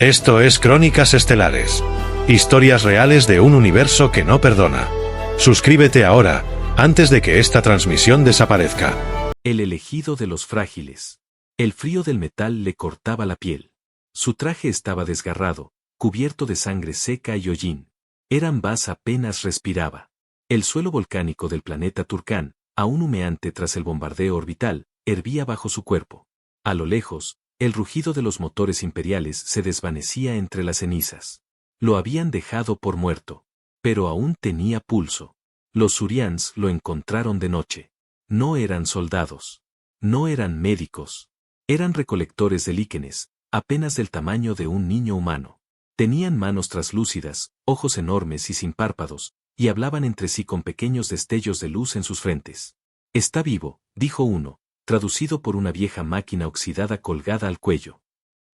Esto es Crónicas Estelares. Historias reales de un universo que no perdona. Suscríbete ahora, antes de que esta transmisión desaparezca. El elegido de los frágiles. El frío del metal le cortaba la piel. Su traje estaba desgarrado, cubierto de sangre seca y hollín. Eran-Bas apenas respiraba. El suelo volcánico del planeta Turcán, aún humeante tras el bombardeo orbital, hervía bajo su cuerpo. A lo lejos, el rugido de los motores imperiales se desvanecía entre las cenizas. Lo habían dejado por muerto. Pero aún tenía pulso. Los Zurians lo encontraron de noche. No eran soldados. No eran médicos. Eran recolectores de líquenes, apenas del tamaño de un niño humano. Tenían manos traslúcidas, ojos enormes y sin párpados, y hablaban entre sí con pequeños destellos de luz en sus frentes. «Está vivo», dijo uno, traducido por una vieja máquina oxidada colgada al cuello.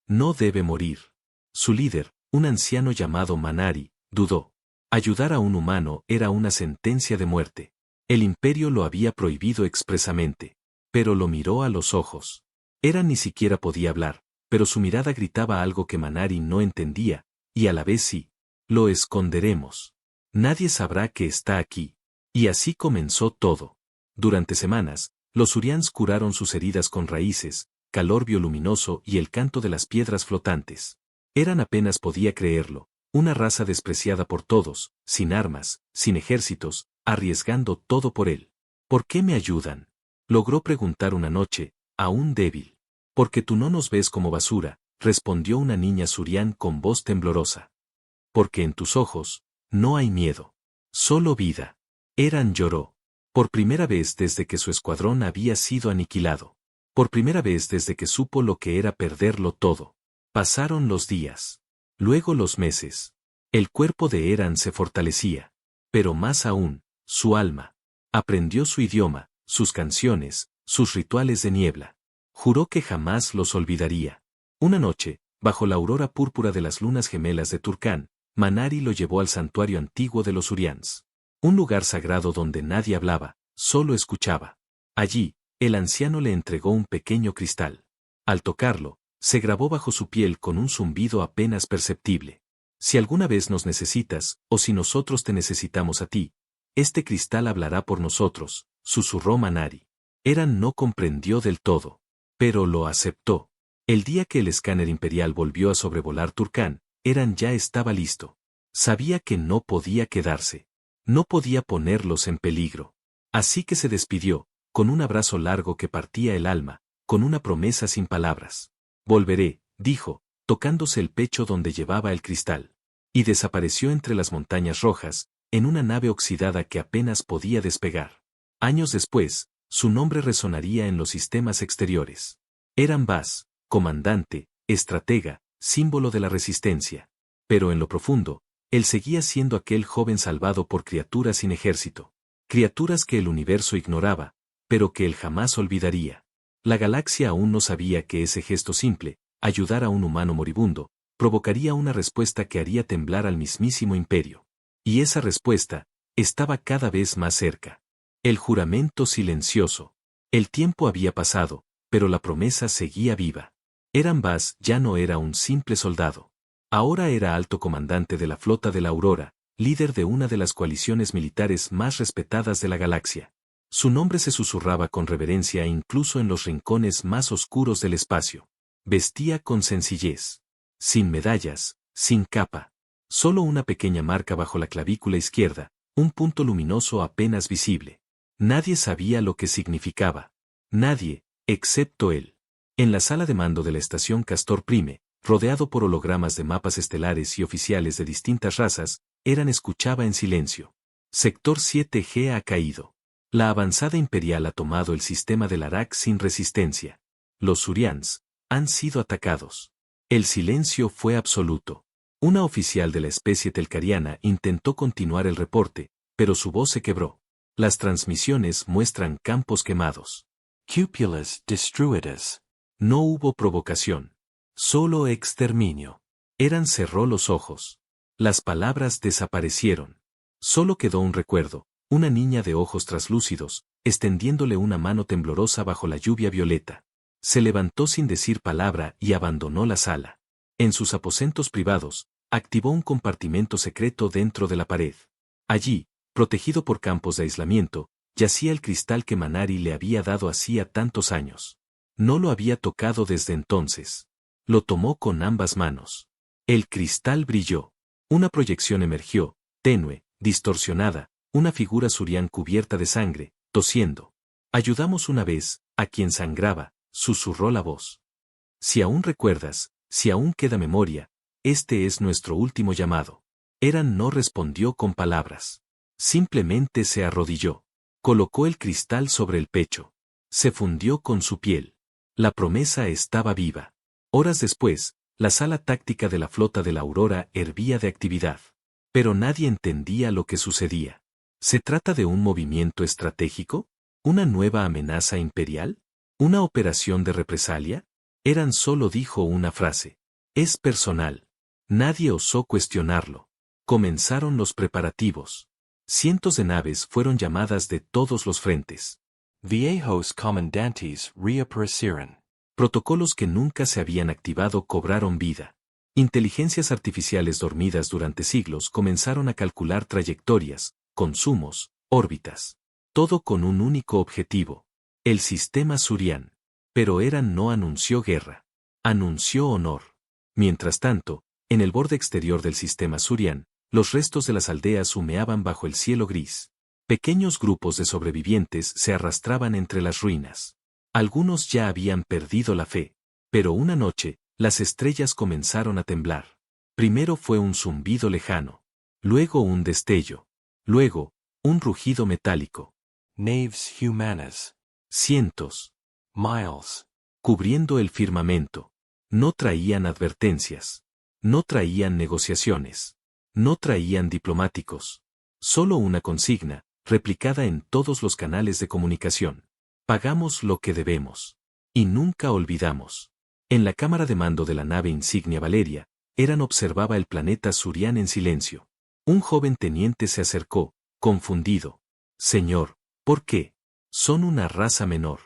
«No debe morir». Su líder, un anciano llamado Manari, dudó. Ayudar a un humano era una sentencia de muerte. El imperio lo había prohibido expresamente. Pero lo miró a los ojos. Ni siquiera podía hablar, pero su mirada gritaba algo que Manari no entendía, y a la vez sí. «Lo esconderemos. Nadie sabrá que está aquí». Y así comenzó todo. Durante semanas, los Zurians curaron sus heridas con raíces, calor bioluminoso y el canto de las piedras flotantes. Apenas podía creerlo, una raza despreciada por todos, sin armas, sin ejércitos, arriesgando todo por él. «¿Por qué me ayudan?», logró preguntar una noche, aún débil. «Porque tú no nos ves como basura», respondió una niña Zurian con voz temblorosa. «Porque en tus ojos no hay miedo. Solo vida». Eran lloró. Por primera vez desde que su escuadrón había sido aniquilado. Por primera vez desde que supo lo que era perderlo todo. Pasaron los días. Luego los meses. El cuerpo de Eran se fortalecía. Pero más aún, su alma. Aprendió su idioma, sus canciones, sus rituales de niebla. Juró que jamás los olvidaría. Una noche, bajo la aurora púrpura de las lunas gemelas de Turcán, Manari lo llevó al santuario antiguo de los Zurians. Un lugar sagrado donde nadie hablaba, solo escuchaba. Allí, el anciano le entregó un pequeño cristal. Al tocarlo, se grabó bajo su piel con un zumbido apenas perceptible. «Si alguna vez nos necesitas, o si nosotros te necesitamos a ti, este cristal hablará por nosotros», susurró Manari. Eran no comprendió del todo. Pero lo aceptó. El día que el escáner imperial volvió a sobrevolar Turcán, Eran ya estaba listo. Sabía que no podía quedarse. No podía ponerlos en peligro. Así que se despidió, con un abrazo largo que partía el alma, con una promesa sin palabras. «Volveré», dijo, tocándose el pecho donde llevaba el cristal. Y desapareció entre las montañas rojas, en una nave oxidada que apenas podía despegar. Años después, su nombre resonaría en los sistemas exteriores. Eran-Bas, comandante, estratega, símbolo de la resistencia. Pero en lo profundo, él seguía siendo aquel joven salvado por criaturas sin ejército. Criaturas que el universo ignoraba, pero que él jamás olvidaría. La galaxia aún no sabía que ese gesto simple, ayudar a un humano moribundo, provocaría una respuesta que haría temblar al mismísimo imperio. Y esa respuesta estaba cada vez más cerca. El juramento silencioso. El tiempo había pasado, pero la promesa seguía viva. Eran-Bas ya no era un simple soldado. Ahora era alto comandante de la flota de la Aurora, líder de una de las coaliciones militares más respetadas de la galaxia. Su nombre se susurraba con reverencia incluso en los rincones más oscuros del espacio. Vestía con sencillez. Sin medallas, sin capa. Solo una pequeña marca bajo la clavícula izquierda, un punto luminoso apenas visible. Nadie sabía lo que significaba. Nadie, excepto él. En la sala de mando de la estación Castor Prime, rodeado por hologramas de mapas estelares y oficiales de distintas razas, Eran escuchaba en silencio. Sector 7G ha caído. La avanzada imperial ha tomado el sistema del Arak sin resistencia. Los Zurians han sido atacados. El silencio fue absoluto. Una oficial de la especie telcariana intentó continuar el reporte, pero su voz se quebró. Las transmisiones muestran campos quemados. Cupulas destruidas. No hubo provocación. Solo exterminio. Eran cerró los ojos. Las palabras desaparecieron. Solo quedó un recuerdo, una niña de ojos traslúcidos, extendiéndole una mano temblorosa bajo la lluvia violeta. Se levantó sin decir palabra y abandonó la sala. En sus aposentos privados, activó un compartimento secreto dentro de la pared. Allí, protegido por campos de aislamiento, yacía el cristal que Manari le había dado hacía tantos años. No lo había tocado desde entonces. Lo tomó con ambas manos. El cristal brilló. Una proyección emergió, tenue, distorsionada, una figura surián cubierta de sangre, tosiendo. Ayudamos una vez, a quien sangraba, susurró la voz. Si aún recuerdas, si aún queda memoria, este es nuestro último llamado. Eran no respondió con palabras. Simplemente se arrodilló. Colocó el cristal sobre el pecho. Se fundió con su piel. La promesa estaba viva. Horas después, la sala táctica de la flota de la Aurora hervía de actividad. Pero nadie entendía lo que sucedía. ¿Se trata de un movimiento estratégico? ¿Una nueva amenaza imperial? ¿Una operación de represalia? Eran solo dijo una frase. Es personal. Nadie osó cuestionarlo. Comenzaron los preparativos. Cientos de naves fueron llamadas de todos los frentes. Viejos comandantes reaparecieron. Protocolos que nunca se habían activado cobraron vida. Inteligencias artificiales dormidas durante siglos comenzaron a calcular trayectorias, consumos, órbitas. Todo con un único objetivo. El sistema surián. Pero Eran no anunció guerra. Anunció honor. Mientras tanto, en el borde exterior del sistema surián, los restos de las aldeas humeaban bajo el cielo gris. Pequeños grupos de sobrevivientes se arrastraban entre las ruinas. Algunos ya habían perdido la fe. Pero una noche, las estrellas comenzaron a temblar. Primero fue un zumbido lejano. Luego un destello. Luego, un rugido metálico. Naves humanas. Cientos. Miles. Cubriendo el firmamento. No traían advertencias. No traían negociaciones. No traían diplomáticos. Solo una consigna, replicada en todos los canales de comunicación. Pagamos lo que debemos. Y nunca olvidamos. En la cámara de mando de la nave insignia Valeria, Eran observaba el planeta surián en silencio. Un joven teniente se acercó, confundido. Señor, ¿por qué? Son una raza menor.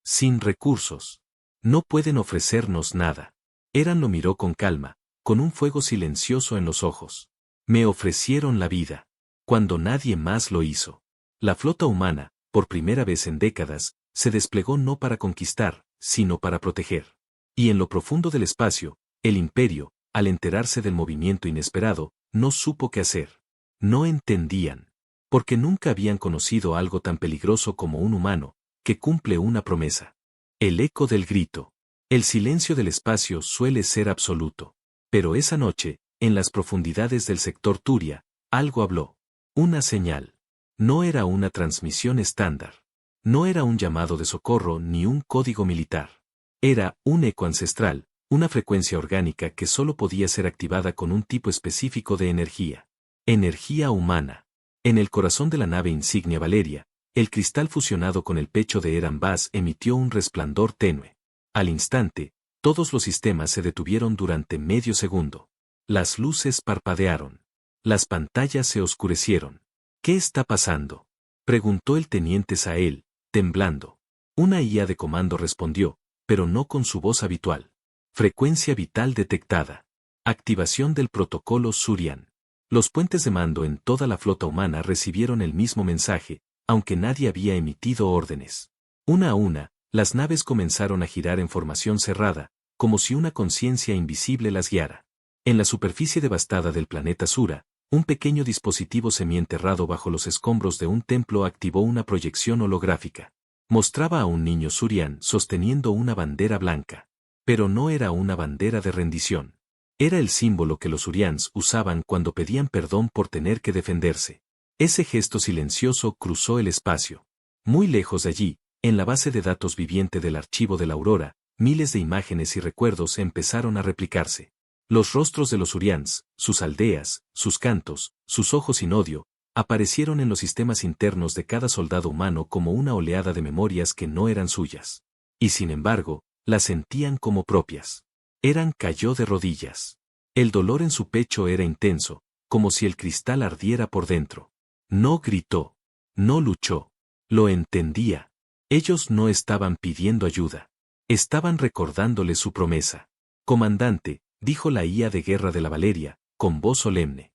Sin recursos. No pueden ofrecernos nada. Eran lo miró con calma, con un fuego silencioso en los ojos. Me ofrecieron la vida. Cuando nadie más lo hizo. La flota humana, por primera vez en décadas, se desplegó no para conquistar, sino para proteger. Y en lo profundo del espacio, el imperio, al enterarse del movimiento inesperado, no supo qué hacer. No entendían. Porque nunca habían conocido algo tan peligroso como un humano, que cumple una promesa. El eco del grito. El silencio del espacio suele ser absoluto. Pero esa noche, en las profundidades del sector Turia, algo habló. Una señal. No era una transmisión estándar. No era un llamado de socorro ni un código militar. Era un eco ancestral, una frecuencia orgánica que solo podía ser activada con un tipo específico de energía. Energía humana. En el corazón de la nave insignia Valeria, el cristal fusionado con el pecho de Eran Bass emitió un resplandor tenue. Al instante, todos los sistemas se detuvieron durante medio segundo. Las luces parpadearon. Las pantallas se oscurecieron. ¿Qué está pasando?, preguntó el teniente Sael, temblando. Una IA de comando respondió, pero no con su voz habitual. Frecuencia vital detectada. Activación del protocolo Surian. Los puentes de mando en toda la flota humana recibieron el mismo mensaje, aunque nadie había emitido órdenes. Una a una, las naves comenzaron a girar en formación cerrada, como si una conciencia invisible las guiara. En la superficie devastada del planeta Sura, un pequeño dispositivo semienterrado bajo los escombros de un templo activó una proyección holográfica. Mostraba a un niño surián sosteniendo una bandera blanca. Pero no era una bandera de rendición. Era el símbolo que los surians usaban cuando pedían perdón por tener que defenderse. Ese gesto silencioso cruzó el espacio. Muy lejos de allí, en la base de datos viviente del archivo de la Aurora, miles de imágenes y recuerdos empezaron a replicarse. Los rostros de los surians, sus aldeas, sus cantos, sus ojos sin odio, aparecieron en los sistemas internos de cada soldado humano como una oleada de memorias que no eran suyas. Y sin embargo, las sentían como propias. Eran cayó de rodillas. El dolor en su pecho era intenso, como si el cristal ardiera por dentro. No gritó. No luchó. Lo entendía. Ellos no estaban pidiendo ayuda. Estaban recordándole su promesa. Comandante, dijo la IA de guerra de la Valeria, con voz solemne.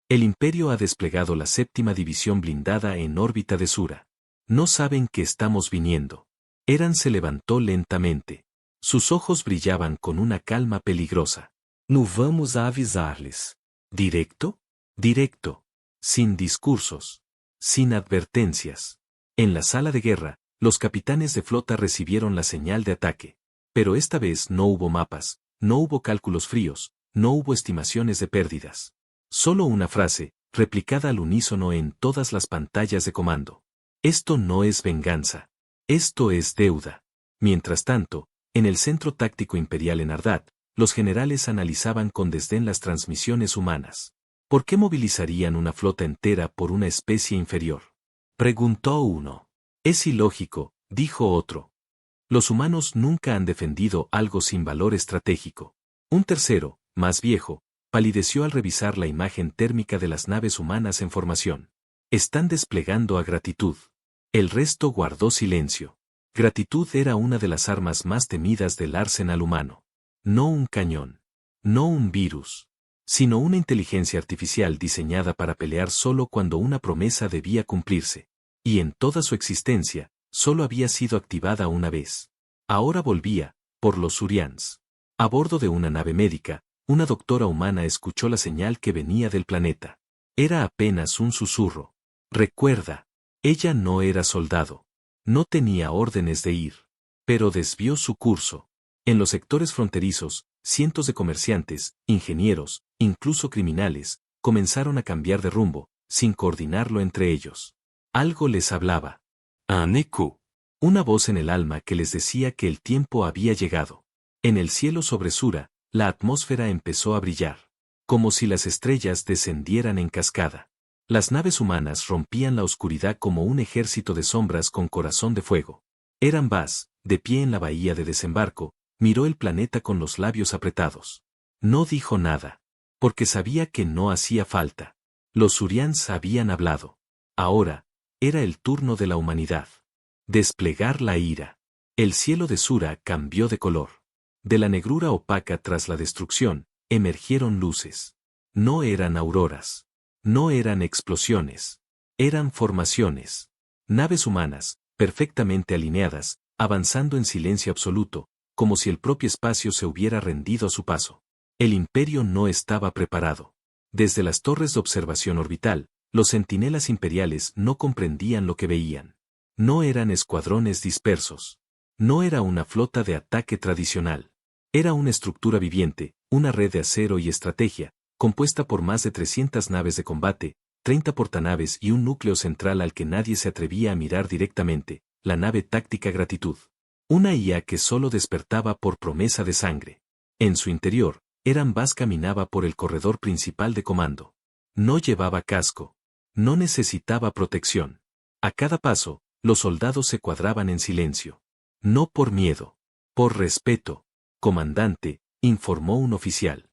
El Imperio ha desplegado la 7ª división blindada en órbita de Sura. No saben que estamos viniendo. Eran se levantó lentamente. Sus ojos brillaban con una calma peligrosa. No vamos a avisarles. ¿Directo? Directo. Sin discursos. Sin advertencias. En la sala de guerra, los capitanes de flota recibieron la señal de ataque. Pero esta vez no hubo mapas, no hubo cálculos fríos, no hubo estimaciones de pérdidas. Solo una frase, replicada al unísono en todas las pantallas de comando. Esto no es venganza. Esto es deuda. Mientras tanto, en el Centro Táctico Imperial en Ardat, los generales analizaban con desdén las transmisiones humanas. ¿Por qué movilizarían una flota entera por una especie inferior? Preguntó uno. Es ilógico, dijo otro. Los humanos nunca han defendido algo sin valor estratégico. Un tercero, más viejo, palideció al revisar la imagen térmica de las naves humanas en formación. Están desplegando a gratitud. El resto guardó silencio. Gratitud era una de las armas más temidas del arsenal humano. No un cañón. No un virus. Sino una inteligencia artificial diseñada para pelear solo cuando una promesa debía cumplirse. Y en toda su existencia, solo había sido activada una vez. Ahora volvía, por los Surians. A bordo de una nave médica, una doctora humana escuchó la señal que venía del planeta. Era apenas un susurro. Recuerda, ella no era soldado. No tenía órdenes de ir. Pero desvió su curso. En los sectores fronterizos, cientos de comerciantes, ingenieros, incluso criminales, comenzaron a cambiar de rumbo, sin coordinarlo entre ellos. Algo les hablaba. Un écho. Una voz en el alma que les decía que el tiempo había llegado. En el cielo sobre Sura, la atmósfera empezó a brillar. Como si las estrellas descendieran en cascada. Las naves humanas rompían la oscuridad como un ejército de sombras con corazón de fuego. Eran Baz, de pie en la bahía de desembarco, miró el planeta con los labios apretados. No dijo nada. Porque sabía que no hacía falta. Los Surians habían hablado. Ahora, era el turno de la humanidad. Desplegar la ira. El cielo de Sura cambió de color. De la negrura opaca tras la destrucción, emergieron luces. No eran auroras. No eran explosiones. Eran formaciones. Naves humanas, perfectamente alineadas, avanzando en silencio absoluto, como si el propio espacio se hubiera rendido a su paso. El imperio no estaba preparado. Desde las torres de observación orbital, los centinelas imperiales no comprendían lo que veían. No eran escuadrones dispersos. No era una flota de ataque tradicional. Era una estructura viviente, una red de acero y estrategia, compuesta por más de 300 naves de combate, 30 portanaves y un núcleo central al que nadie se atrevía a mirar directamente, la nave táctica Gratitud. Una IA que solo despertaba por promesa de sangre. En su interior, Eran Baz caminaba por el corredor principal de comando. No llevaba casco. No necesitaba protección. A cada paso, los soldados se cuadraban en silencio. No por miedo. Por respeto. Comandante, informó un oficial.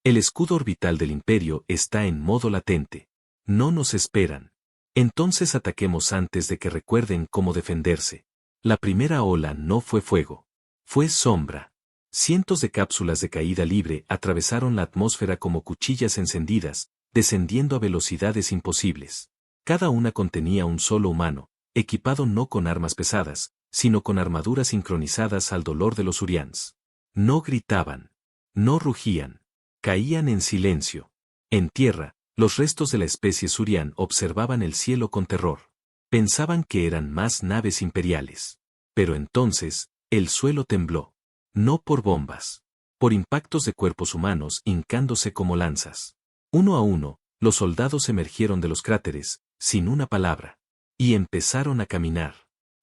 El escudo orbital del Imperio está en modo latente. No nos esperan. Entonces ataquemos antes de que recuerden cómo defenderse. La primera ola no fue fuego. Fue sombra. Cientos de cápsulas de caída libre atravesaron la atmósfera como cuchillas encendidas, descendiendo a velocidades imposibles. Cada una contenía un solo humano, equipado no con armas pesadas, sino con armaduras sincronizadas al dolor de los Urians. No gritaban. No rugían. Caían en silencio. En tierra, los restos de la especie Surian observaban el cielo con terror. Pensaban que eran más naves imperiales. Pero entonces, el suelo tembló. No por bombas. Por impactos de cuerpos humanos hincándose como lanzas. Uno a uno, los soldados emergieron de los cráteres, sin una palabra. Y empezaron a caminar.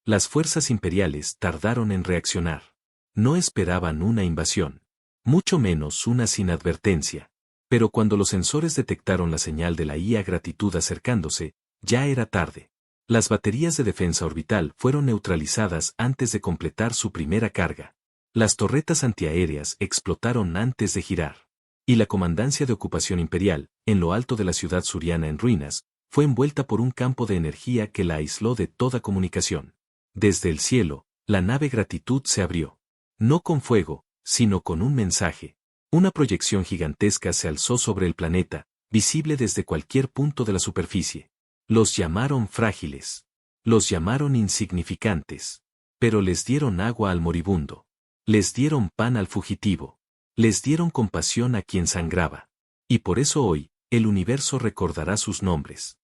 Las fuerzas imperiales tardaron en reaccionar. No esperaban una invasión. Mucho menos una sin advertencia. Pero cuando los sensores detectaron la señal de la IA Gratitud acercándose, ya era tarde. Las baterías de defensa orbital fueron neutralizadas antes de completar su primera carga. Las torretas antiaéreas explotaron antes de girar. Y la comandancia de ocupación imperial, en lo alto de la ciudad suriana en ruinas, fue envuelta por un campo de energía que la aisló de toda comunicación. Desde el cielo, la nave Gratitud se abrió. No con fuego, sino con un mensaje. Una proyección gigantesca se alzó sobre el planeta, visible desde cualquier punto de la superficie. Los llamaron frágiles. Los llamaron insignificantes. Pero les dieron agua al moribundo. Les dieron pan al fugitivo. Les dieron compasión a quien sangraba. Y por eso hoy, el universo recordará sus nombres.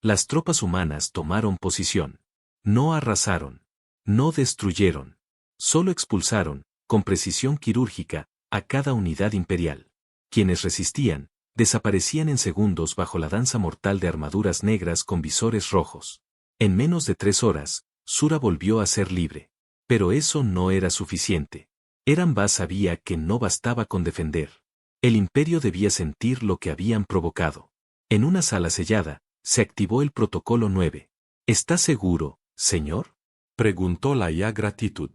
Las tropas humanas tomaron posición. No arrasaron. No destruyeron. Solo expulsaron, con precisión quirúrgica, a cada unidad imperial. Quienes resistían, desaparecían en segundos bajo la danza mortal de armaduras negras con visores rojos. En menos de 3 horas, Sura volvió a ser libre. Pero eso no era suficiente. Eran-Ba sabía que no bastaba con defender. El imperio debía sentir lo que habían provocado. En una sala sellada, se activó el protocolo 9. ¿Está seguro, señor?, preguntó la IA Gratitud.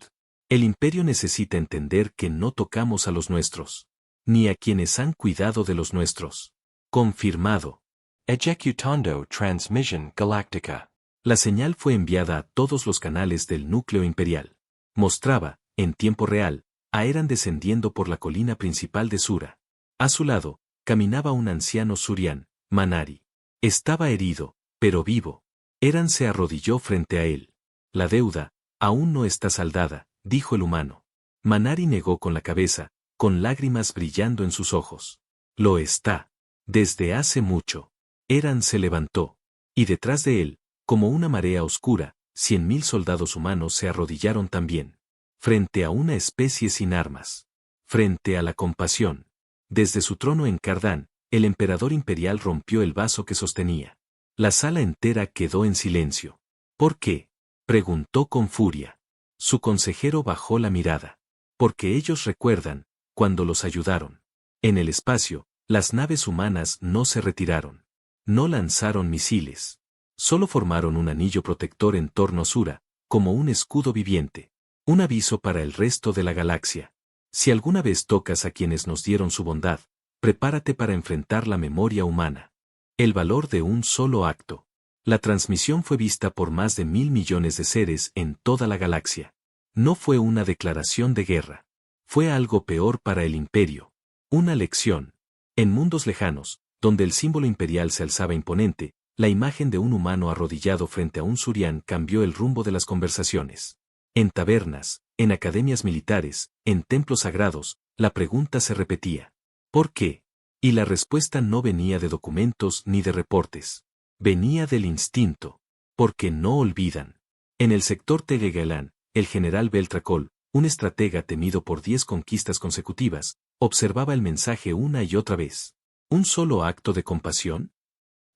El imperio necesita entender que no tocamos a los nuestros. Ni a quienes han cuidado de los nuestros. Confirmado. Ejecutando Transmission Galactica. La señal fue enviada a todos los canales del núcleo imperial. Mostraba, en tiempo real, a Eran descendiendo por la colina principal de Sura. A su lado, caminaba un anciano surián, Manari. Estaba herido, pero vivo. Eran se arrodilló frente a él. La deuda, aún no está saldada, dijo el humano. Manari negó con la cabeza, con lágrimas brillando en sus ojos. Lo está. Desde hace mucho. Eran se levantó. Y detrás de él, como una marea oscura, 100.000 soldados humanos se arrodillaron también. Frente a una especie sin armas. Frente a la compasión. Desde su trono en Cardán, el emperador imperial rompió el vaso que sostenía. La sala entera quedó en silencio. ¿Por qué?, preguntó con furia. Su consejero bajó la mirada. Porque ellos recuerdan, cuando los ayudaron. En el espacio, las naves humanas no se retiraron. No lanzaron misiles. Solo formaron un anillo protector en torno a Sura, como un escudo viviente. Un aviso para el resto de la galaxia. Si alguna vez tocas a quienes nos dieron su bondad, prepárate para enfrentar la memoria humana. El valor de un solo acto. La transmisión fue vista por más de 1.000 millones de seres en toda la galaxia. No fue una declaración de guerra. Fue algo peor para el imperio. Una lección. En mundos lejanos, donde el símbolo imperial se alzaba imponente, la imagen de un humano arrodillado frente a un surián cambió el rumbo de las conversaciones. En tabernas, en academias militares, en templos sagrados, la pregunta se repetía. ¿Por qué? Y la respuesta no venía de documentos ni de reportes. Venía del instinto. Porque no olvidan. En el sector Tegegelán, el general Beltracol, un estratega temido por 10 conquistas consecutivas, observaba el mensaje una y otra vez. ¿Un solo acto de compasión?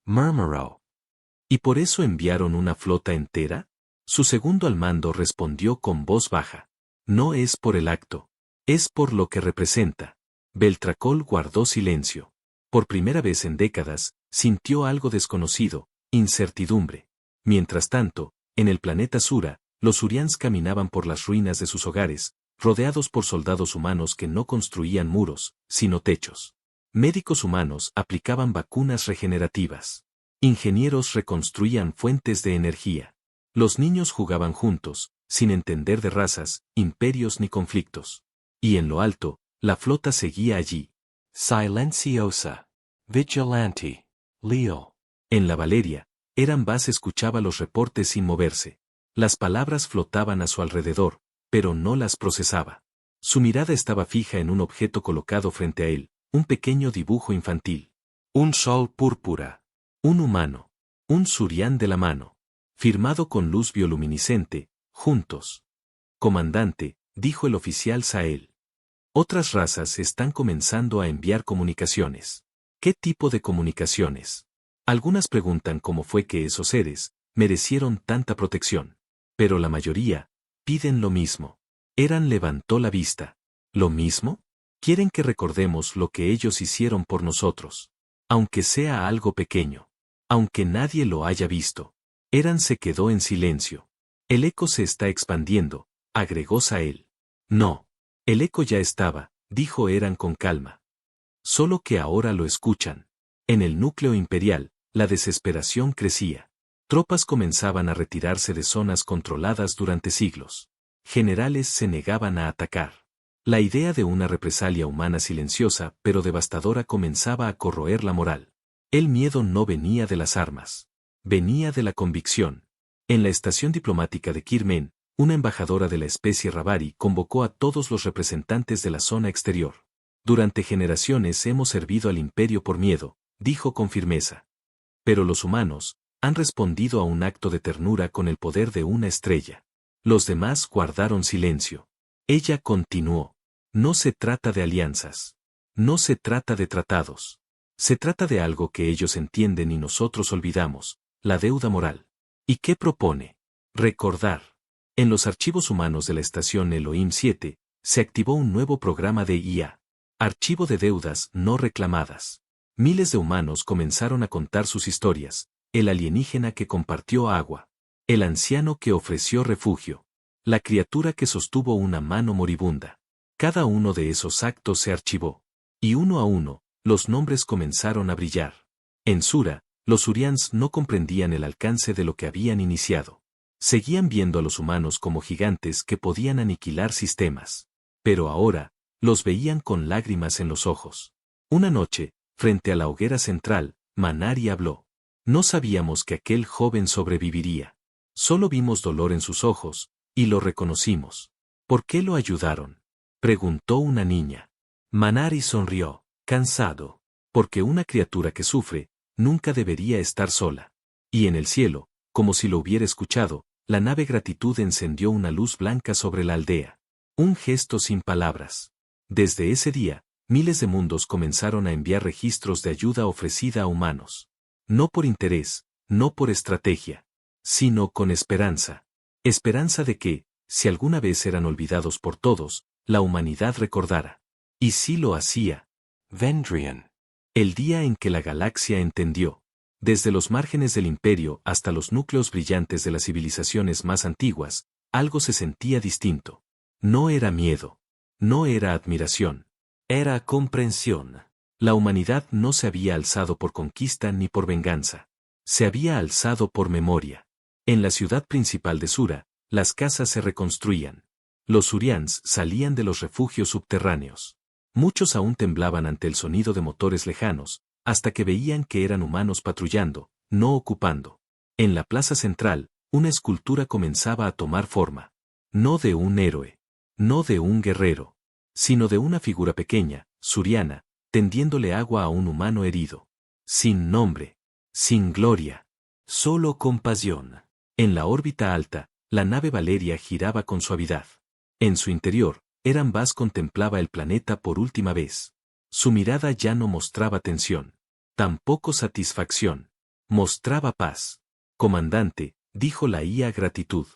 Murmuró. ¿Y por eso enviaron una flota entera? Su segundo al mando respondió con voz baja. No es por el acto. Es por lo que representa. Beltracol guardó silencio. Por primera vez en décadas, sintió algo desconocido, incertidumbre. Mientras tanto, en el planeta Sura, los surians caminaban por las ruinas de sus hogares, rodeados por soldados humanos que no construían muros, sino techos. Médicos humanos aplicaban vacunas regenerativas. Ingenieros reconstruían fuentes de energía. Los niños jugaban juntos, sin entender de razas, imperios ni conflictos. Y en lo alto, la flota seguía allí. Silenciosa. Vigilante. Leo. En la Valeria, Eran-Ba escuchaba los reportes sin moverse. Las palabras flotaban a su alrededor, pero no las procesaba. Su mirada estaba fija en un objeto colocado frente a él, un pequeño dibujo infantil. Un sol púrpura. Un humano. Un surián de la mano. Firmado con luz bioluminiscente, juntos. Comandante, dijo el oficial Sael. Otras razas están comenzando a enviar comunicaciones. ¿Qué tipo de comunicaciones? Algunas preguntan cómo fue que esos seres merecieron tanta protección. Pero la mayoría piden lo mismo. Eran levantó la vista. ¿Lo mismo? Quieren que recordemos lo que ellos hicieron por nosotros. Aunque sea algo pequeño. Aunque nadie lo haya visto. Eran se quedó en silencio. El eco se está expandiendo, agregó Sael. No. El eco ya estaba, dijo Eran con calma. Solo que ahora lo escuchan. En el núcleo imperial, la desesperación crecía. Tropas comenzaban a retirarse de zonas controladas durante siglos. Generales se negaban a atacar. La idea de una represalia humana silenciosa pero devastadora comenzaba a corroer la moral. El miedo no venía de las armas. Venía de la convicción. En la estación diplomática de Kirmen, una embajadora de la especie Rabari convocó a todos los representantes de la zona exterior. Durante generaciones hemos servido al imperio por miedo, dijo con firmeza. Pero los humanos han respondido a un acto de ternura con el poder de una estrella. Los demás guardaron silencio. Ella continuó. No se trata de alianzas. No se trata de tratados. Se trata de algo que ellos entienden y nosotros olvidamos, la deuda moral. ¿Y qué propone? Recordar. En los archivos humanos de la estación Elohim 7, se activó un nuevo programa de IA. Archivo de deudas no reclamadas. Miles de humanos comenzaron a contar sus historias, el alienígena que compartió agua, el anciano que ofreció refugio, la criatura que sostuvo una mano moribunda. Cada uno de esos actos se archivó. Y uno a uno, los nombres comenzaron a brillar. En Sura, los Urians no comprendían el alcance de lo que habían iniciado. Seguían viendo a los humanos como gigantes que podían aniquilar sistemas. Pero ahora, los veían con lágrimas en los ojos. Una noche, frente a la hoguera central, Manari habló. No sabíamos que aquel joven sobreviviría. Solo vimos dolor en sus ojos, y lo reconocimos. ¿Por qué lo ayudaron?, preguntó una niña. Manari sonrió, cansado, porque una criatura que sufre, nunca debería estar sola. Y en el cielo, como si lo hubiera escuchado, la nave Gratitud encendió una luz blanca sobre la aldea. Un gesto sin palabras. Desde ese día, miles de mundos comenzaron a enviar registros de ayuda ofrecida a humanos. No por interés, no por estrategia, sino con esperanza. Esperanza de que, si alguna vez eran olvidados por todos, la humanidad recordara. Y sí lo hacía. Vendrian. El día en que la galaxia entendió. Desde los márgenes del imperio hasta los núcleos brillantes de las civilizaciones más antiguas, algo se sentía distinto. No era miedo. No era admiración. Era comprensión. La humanidad no se había alzado por conquista ni por venganza. Se había alzado por memoria. En la ciudad principal de Sura, las casas se reconstruían. Los Urians salían de los refugios subterráneos. Muchos aún temblaban ante el sonido de motores lejanos, hasta que veían que eran humanos patrullando, no ocupando. En la plaza central, una escultura comenzaba a tomar forma. No de un héroe. No de un guerrero. Sino de una figura pequeña, suriana, tendiéndole agua a un humano herido. Sin nombre. Sin gloria. Solo compasión. En la órbita alta, la nave Valeria giraba con suavidad. En su interior, Eran Bass contemplaba el planeta por última vez. Su mirada ya no mostraba tensión. Tampoco satisfacción. Mostraba paz. Comandante, dijo la IA Gratitud.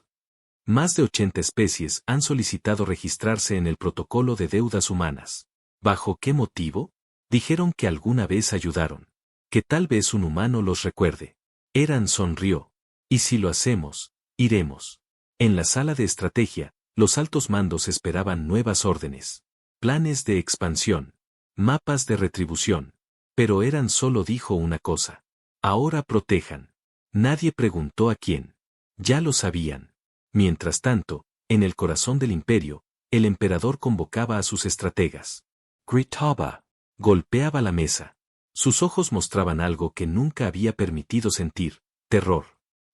Más de 80 especies han solicitado registrarse en el protocolo de deudas humanas. ¿Bajo qué motivo? Dijeron que alguna vez ayudaron. Que tal vez un humano los recuerde. Eran sonrió. Y si lo hacemos, iremos. En la sala de estrategia, los altos mandos esperaban nuevas órdenes. Planes de expansión. Mapas de retribución. Pero Eran solo dijo una cosa. Ahora protejan. Nadie preguntó a quién. Ya lo sabían. Mientras tanto, en el corazón del imperio, el emperador convocaba a sus estrategas. Gritaba. Golpeaba la mesa. Sus ojos mostraban algo que nunca había permitido sentir, terror.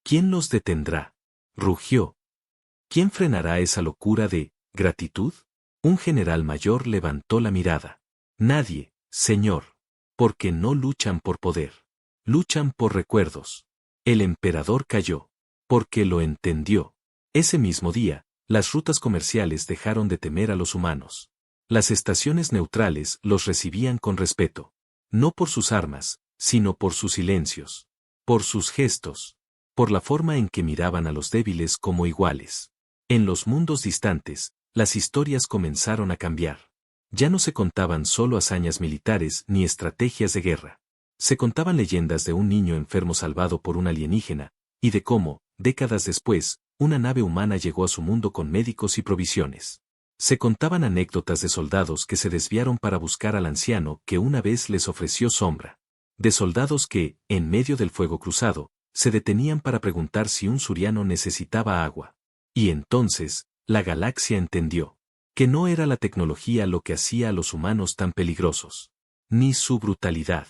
¿Quién los detendrá? Rugió. ¿Quién frenará esa locura de gratitud? Un general mayor levantó la mirada. Nadie, señor. Porque no luchan por poder. Luchan por recuerdos. El emperador calló. Porque lo entendió. Ese mismo día, las rutas comerciales dejaron de temer a los humanos. Las estaciones neutrales los recibían con respeto. No por sus armas, sino por sus silencios. Por sus gestos. Por la forma en que miraban a los débiles como iguales. En los mundos distantes, las historias comenzaron a cambiar. Ya no se contaban solo hazañas militares ni estrategias de guerra. Se contaban leyendas de un niño enfermo salvado por un alienígena, y de cómo, décadas después, una nave humana llegó a su mundo con médicos y provisiones. Se contaban anécdotas de soldados que se desviaron para buscar al anciano que una vez les ofreció sombra. De soldados que, en medio del fuego cruzado, se detenían para preguntar si un suriano necesitaba agua. Y entonces, la galaxia entendió. Que no era la tecnología lo que hacía a los humanos tan peligrosos, ni su brutalidad,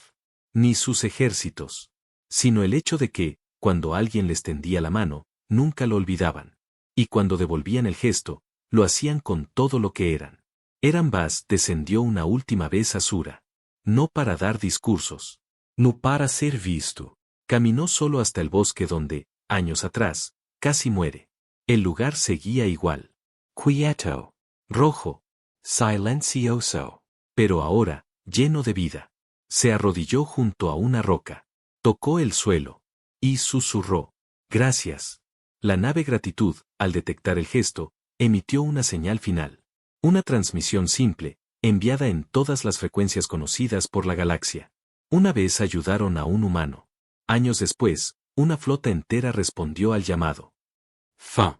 ni sus ejércitos, sino el hecho de que, cuando alguien les tendía la mano, nunca lo olvidaban. Y cuando devolvían el gesto, lo hacían con todo lo que eran. Eran Bass descendió una última vez a Sura. No para dar discursos. No para ser visto. Caminó solo hasta el bosque donde, años atrás, casi muere. El lugar seguía igual. Quieto. Rojo. Silencioso. Pero ahora, lleno de vida. Se arrodilló junto a una roca. Tocó el suelo. Y susurró. Gracias. La nave Gratitud, al detectar el gesto, emitió una señal final. Una transmisión simple, enviada en todas las frecuencias conocidas por la galaxia. Una vez ayudaron a un humano. Años después, una flota entera respondió al llamado. Fin.